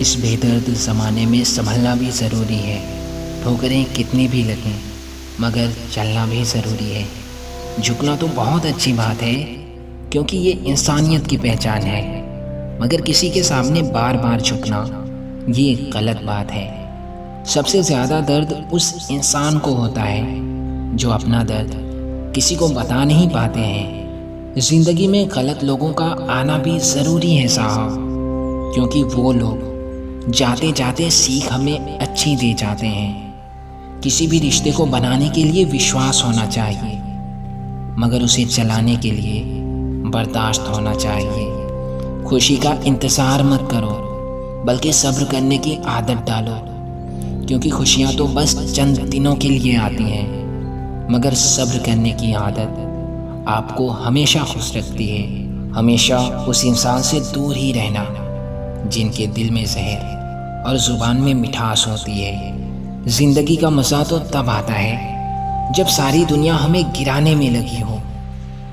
इस बेदर्द ज़माने में संभलना भी ज़रूरी है। ठोकरें कितनी भी लगें मगर चलना भी ज़रूरी है। झुकना तो बहुत अच्छी बात है क्योंकि ये इंसानियत की पहचान है, मगर किसी के सामने बार बार झुकना ये गलत बात है। सबसे ज़्यादा दर्द उस इंसान को होता है जो अपना दर्द किसी को बता नहीं पाते हैं। ज़िंदगी में गलत लोगों का आना भी ज़रूरी है साहब, क्योंकि वो लोग जाते जाते सीख हमें अच्छी दे जाते हैं। किसी भी रिश्ते को बनाने के लिए विश्वास होना चाहिए, मगर उसे चलाने के लिए बर्दाश्त होना चाहिए। खुशी का इंतज़ार मत करो, बल्कि सब्र करने की आदत डालो, क्योंकि खुशियाँ तो बस चंद दिनों के लिए आती हैं, मगर सब्र करने की आदत आपको हमेशा खुश रखती है। हमेशा उस इंसान से दूर ही रहना जिनके दिल में जहर और ज़ुबान में मिठास होती है। ज़िंदगी का मज़ा तो तब आता है जब सारी दुनिया हमें गिराने में लगी हो,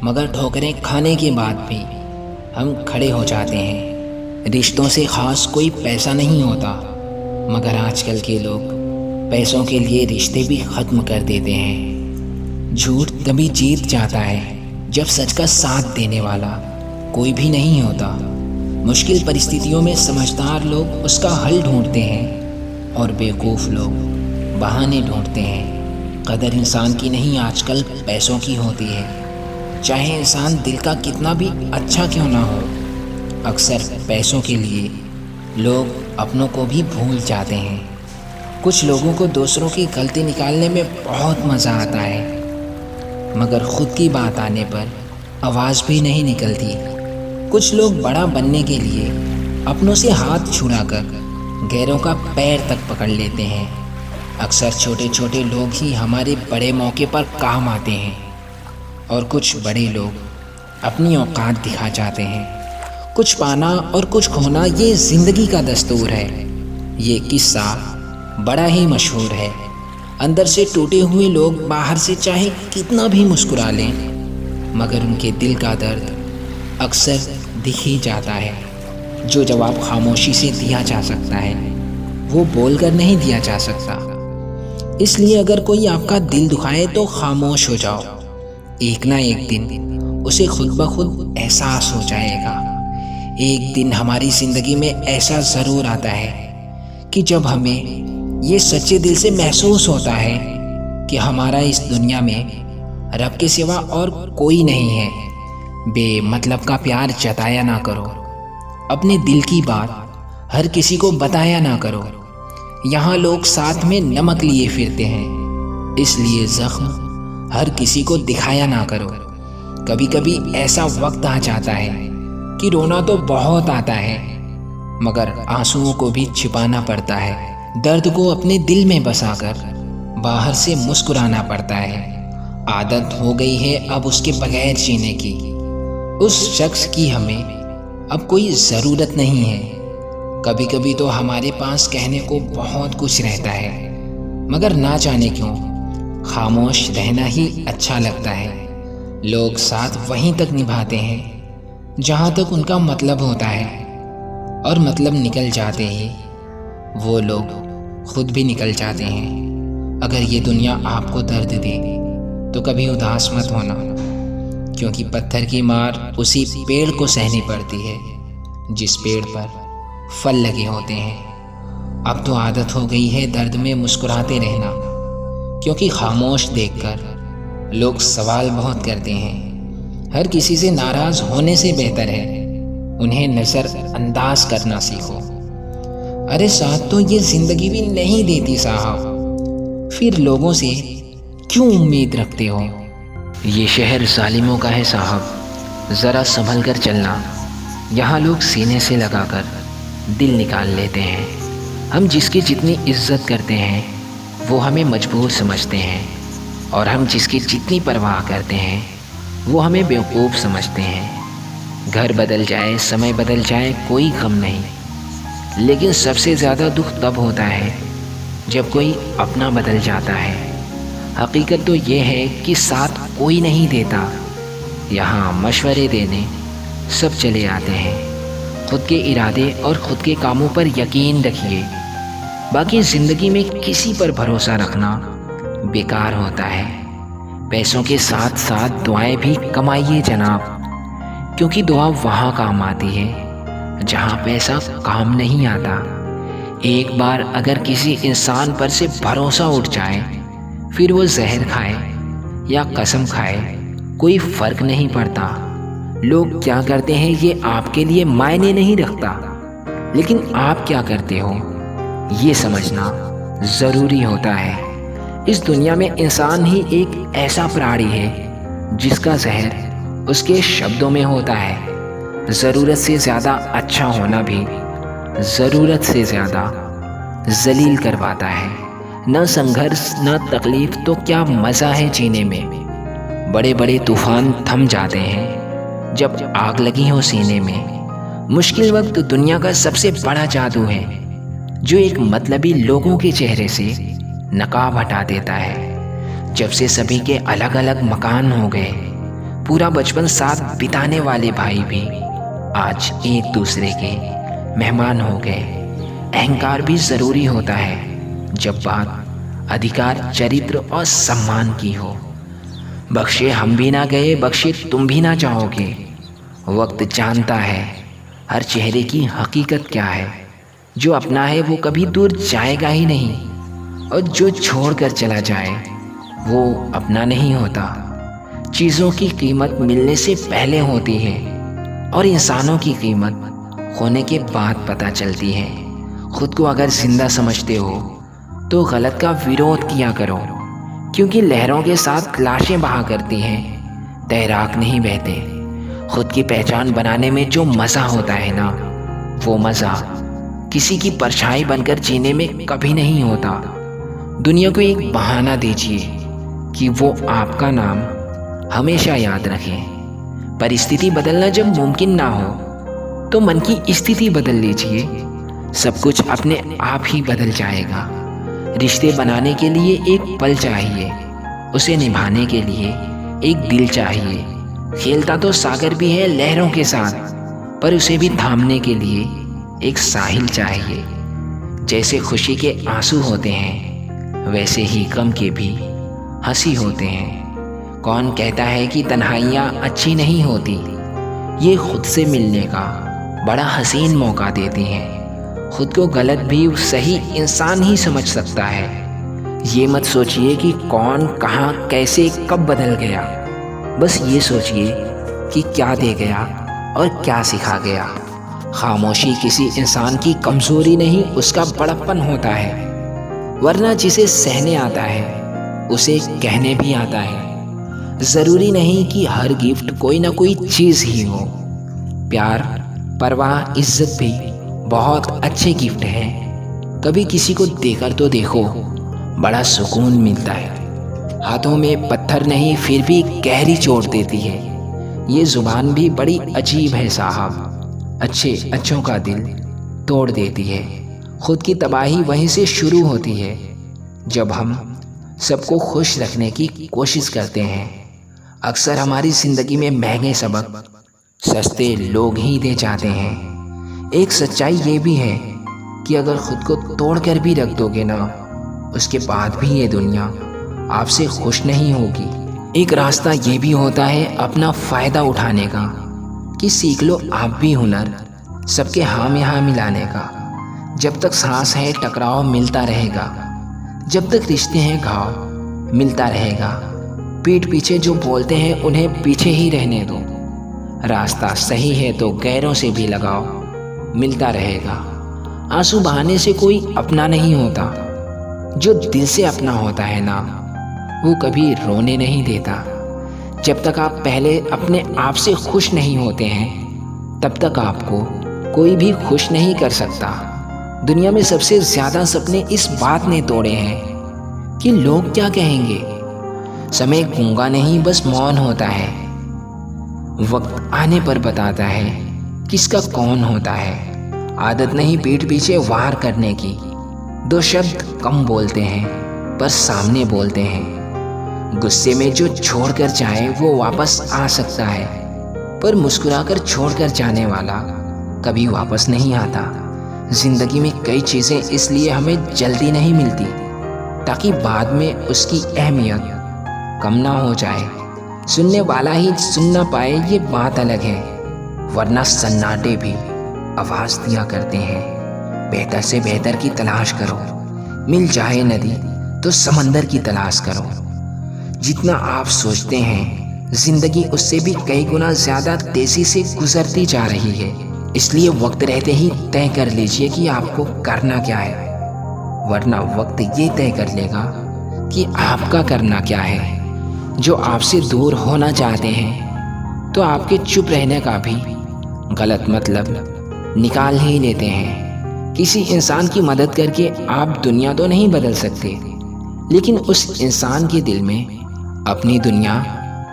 मगर ठोकरें खाने के बाद भी हम खड़े हो जाते हैं। रिश्तों से ख़ास कोई पैसा नहीं होता, मगर आजकल के लोग पैसों के लिए रिश्ते भी ख़त्म कर देते हैं। झूठ तभी जीत जाता है जब सच का साथ देने वाला कोई भी नहीं होता। मुश्किल परिस्थितियों में समझदार लोग उसका हल ढूंढते हैं और बेवकूफ़ लोग बहाने ढूंढते हैं। कदर इंसान की नहीं आजकल पैसों की होती है, चाहे इंसान दिल का कितना भी अच्छा क्यों ना हो। अक्सर पैसों के लिए लोग अपनों को भी भूल जाते हैं। कुछ लोगों को दूसरों की गलती निकालने में बहुत मज़ा आता है, मगर ख़ुद की बात आने पर आवाज़ भी नहीं निकलती। कुछ लोग बड़ा बनने के लिए अपनों से हाथ छुड़ाकर गैरों का पैर तक पकड़ लेते हैं। अक्सर छोटे छोटे लोग ही हमारे बड़े मौके पर काम आते हैं, और कुछ बड़े लोग अपनी औकात दिखा जाते हैं। कुछ पाना और कुछ खोना ये ज़िंदगी का दस्तूर है। ये किस्सा बड़ा ही मशहूर है। अंदर से टूटे हुए लोग बाहर से चाहे कितना भी मुस्कुरा लें, मगर उनके दिल का दर्द अक्सर दिख ही जाता है। जो जवाब खामोशी से दिया जा सकता है वो बोलकर नहीं दिया जा सकता। इसलिए अगर कोई आपका दिल दुखाए तो खामोश हो जाओ। एक ना एक दिन उसे खुद ब खुद एहसास हो जाएगा। एक दिन हमारी ज़िंदगी में ऐसा ज़रूर आता है कि जब हमें ये सच्चे दिल से महसूस होता है कि हमारा इस दुनिया में रब के सिवा और कोई नहीं है। बेमतलब का प्यार जताया ना करो। अपने दिल की बात हर किसी को बताया ना करो। यहाँ लोग साथ में नमक लिए फिरते हैं, इसलिए ज़ख्म हर किसी को दिखाया ना करो। कभी कभी ऐसा वक्त आ जाता है कि रोना तो बहुत आता है, मगर आंसुओं को भी छिपाना पड़ता है। दर्द को अपने दिल में बसाकर बाहर से मुस्कुराना पड़ता है। आदत हो गई है अब उसके बगैर जीने की। उस शख्स की हमें अब कोई ज़रूरत नहीं है। कभी कभी तो हमारे पास कहने को बहुत कुछ रहता है, मगर ना जाने क्यों खामोश रहना ही अच्छा लगता है। लोग साथ वहीं तक निभाते हैं जहाँ तक उनका मतलब होता है, और मतलब निकल जाते ही वो लोग खुद भी निकल जाते हैं। अगर ये दुनिया आपको दर्द दे तो कभी उदास मत होना, क्योंकि पत्थर की मार उसी पेड़ को सहनी पड़ती है जिस पेड़ पर फल लगे होते हैं। अब तो आदत हो गई है दर्द में मुस्कुराते रहना, क्योंकि खामोश देखकर लोग सवाल बहुत करते हैं। हर किसी से नाराज़ होने से बेहतर है उन्हें नज़रअंदाज करना सीखो। अरे साथ तो ये ज़िंदगी भी नहीं देती साहब, फिर लोगों से क्यों उम्मीद रखते हो। ये शहर जालिमों का है साहब, ज़रा संभल कर चलना। यहाँ लोग सीने से लगाकर दिल निकाल लेते हैं। हम जिसकी जितनी इज्जत करते हैं वो हमें मजबूर समझते हैं, और हम जिसकी जितनी परवाह करते हैं वो हमें बेवकूफ़ समझते हैं। घर बदल जाए, समय बदल जाए, कोई गम नहीं, लेकिन सबसे ज़्यादा दुख तब होता है जब कोई अपना बदल जाता है। हकीकत तो ये है कि साथ कोई नहीं देता। यहाँ मशवरे देने सब चले आते हैं, खुद के इरादे और खुद के कामों पर यकीन रखिए। बाकी ज़िंदगी में किसी पर भरोसा रखना बेकार होता है। पैसों के साथ साथ दुआएं भी कमाइए जनाब, क्योंकि दुआ वहाँ काम आती है जहाँ पैसा काम नहीं आता। एक बार अगर किसी इंसान पर से भरोसा उठ जाए, फिर वो जहर खाए या कसम खाए, कोई फ़र्क नहीं पड़ता। लोग क्या करते हैं ये आपके लिए मायने नहीं रखता, लेकिन आप क्या करते हो ये समझना ज़रूरी होता है। इस दुनिया में इंसान ही एक ऐसा प्राणी है जिसका जहर उसके शब्दों में होता है। ज़रूरत से ज़्यादा अच्छा होना भी ज़रूरत से ज़्यादा जलील करवाता है। न संघर्ष न तकलीफ़ तो क्या मज़ा है जीने में। बड़े बड़े तूफ़ान थम जाते हैं जब आग लगी हो सीने में। मुश्किल वक्त दुनिया का सबसे बड़ा जादू है, जो एक मतलबी लोगों के चेहरे से नकाब हटा देता है। जब से सभी के अलग अलग मकान हो गए, पूरा बचपन साथ बिताने वाले भाई भी आज एक दूसरे के मेहमान हो गए। अहंकार भी ज़रूरी होता है जब बात अधिकार, चरित्र और सम्मान की हो। बख्शे हम भी ना गए, बख्शे तुम भी ना चाहोगे। वक्त जानता है हर चेहरे की हकीकत क्या है। जो अपना है वो कभी दूर जाएगा ही नहीं, और जो छोड़ कर चला जाए वो अपना नहीं होता। चीज़ों की कीमत मिलने से पहले होती है, और इंसानों की कीमत खोने के बाद पता चलती है। खुद को अगर जिंदा समझते हो तो गलत का विरोध किया करो, क्योंकि लहरों के साथ लाशें बहा करती हैं, तैराक नहीं बहते। खुद की पहचान बनाने में जो मज़ा होता है ना, वो मज़ा किसी की परछाई बनकर जीने में कभी नहीं होता। दुनिया को एक बहाना दीजिए कि वो आपका नाम हमेशा याद रखें। परिस्थिति बदलना जब मुमकिन ना हो तो मन की स्थिति बदल लीजिए। सब कुछ अपने आप ही बदल जाएगा। रिश्ते बनाने के लिए एक पल चाहिए, उसे निभाने के लिए एक दिल चाहिए। खेलता तो सागर भी है लहरों के साथ, पर उसे भी थामने के लिए एक साहिल चाहिए। जैसे खुशी के आंसू होते हैं, वैसे ही गम के भी हंसी होते हैं। कौन कहता है कि तन्हाइयाँ अच्छी नहीं होती? ये खुद से मिलने का बड़ा हसीन मौका देती हैं। खुद को गलत भी सही इंसान ही समझ सकता है। ये मत सोचिए कि कौन कहाँ कैसे कब बदल गया। बस ये सोचिए कि क्या दे गया और क्या सिखा गया। खामोशी किसी इंसान की कमज़ोरी नहीं, उसका बड़प्पन होता है। वरना जिसे सहने आता है उसे कहने भी आता है। ज़रूरी नहीं कि हर गिफ्ट कोई ना कोई चीज़ ही हो। प्यार, परवाह, इज्जत भी बहुत अच्छे गिफ्ट हैं। कभी किसी को देकर तो देखो, बड़ा सुकून मिलता है। हाथों में पत्थर नहीं, फिर भी गहरी चोट देती है। ये ज़ुबान भी बड़ी अजीब है साहब, अच्छों का दिल तोड़ देती है। खुद की तबाही वहीं से शुरू होती है जब हम सबको खुश रखने की कोशिश करते हैं। अक्सर हमारी ज़िंदगी में महंगे सबक सस्ते लोग ही दे जाते हैं। एक सच्चाई ये भी है कि अगर खुद को तोड़ कर भी रख दोगे ना, उसके बाद भी ये दुनिया आपसे खुश नहीं होगी। एक रास्ता ये भी होता है अपना फ़ायदा उठाने का, कि सीख लो आप भी हुनर सबके हाँ में हाँ मिलाने का। जब तक सांस है टकराव मिलता रहेगा, जब तक रिश्ते हैं घाव मिलता रहेगा। पीठ पीछे जो बोलते हैं उन्हें पीछे ही रहने दो। रास्ता सही है तो गैरों से भी लगाओ मिलता रहेगा। आंसू बहाने से कोई अपना नहीं होता। जो दिल से अपना होता है ना, वो कभी रोने नहीं देता। जब तक आप पहले अपने आप से खुश नहीं होते हैं, तब तक आपको कोई भी खुश नहीं कर सकता। दुनिया में सबसे ज़्यादा सपने इस बात ने तोड़े हैं कि लोग क्या कहेंगे। समय गूंगा नहीं, बस मौन होता है। वक्त आने पर बताता है किसका कौन होता है। आदत नहीं पीठ पीछे वार करने की। दो शब्द कम बोलते हैं पर सामने बोलते हैं। गुस्से में जो छोड़कर जाए वो वापस आ सकता है, पर मुस्कुराकर छोड़कर जाने वाला कभी वापस नहीं आता। ज़िंदगी में कई चीज़ें इसलिए हमें जल्दी नहीं मिलती ताकि बाद में उसकी अहमियत कम ना हो जाए। सुनने वाला ही सुन ना पाए ये बात अलग है, वरना सन्नाटे भी आवाज़ दिया करते हैं। बेहतर से बेहतर की तलाश करो, मिल जाए नदी तो समंदर की तलाश करो। जितना आप सोचते हैं ज़िंदगी उससे भी कई गुना ज़्यादा तेज़ी से गुजरती जा रही है। इसलिए वक्त रहते ही तय कर लीजिए कि आपको करना क्या है, वरना वक्त ये तय कर लेगा कि आपका करना क्या है। जो आपसे दूर होना चाहते हैं तो आपके चुप रहने का भी गलत मतलब निकाल ही लेते हैं। किसी इंसान की मदद करके आप दुनिया तो नहीं बदल सकते, लेकिन उस इंसान के दिल में अपनी दुनिया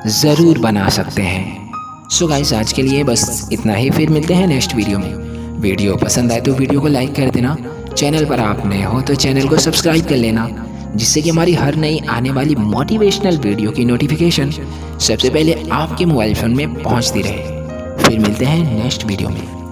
ज़रूर बना सकते हैं। सो गाइस, आज के लिए बस इतना ही। फिर मिलते हैं नेक्स्ट वीडियो में। वीडियो पसंद आए तो वीडियो को लाइक कर देना। चैनल पर आप नए हो तो चैनल को सब्सक्राइब कर लेना, जिससे कि हमारी हर नई आने वाली मोटिवेशनल वीडियो की नोटिफिकेशन सबसे पहले आपके मोबाइल फ़ोन में पहुंचती रहे। फिर मिलते हैं नेक्स्ट वीडियो में।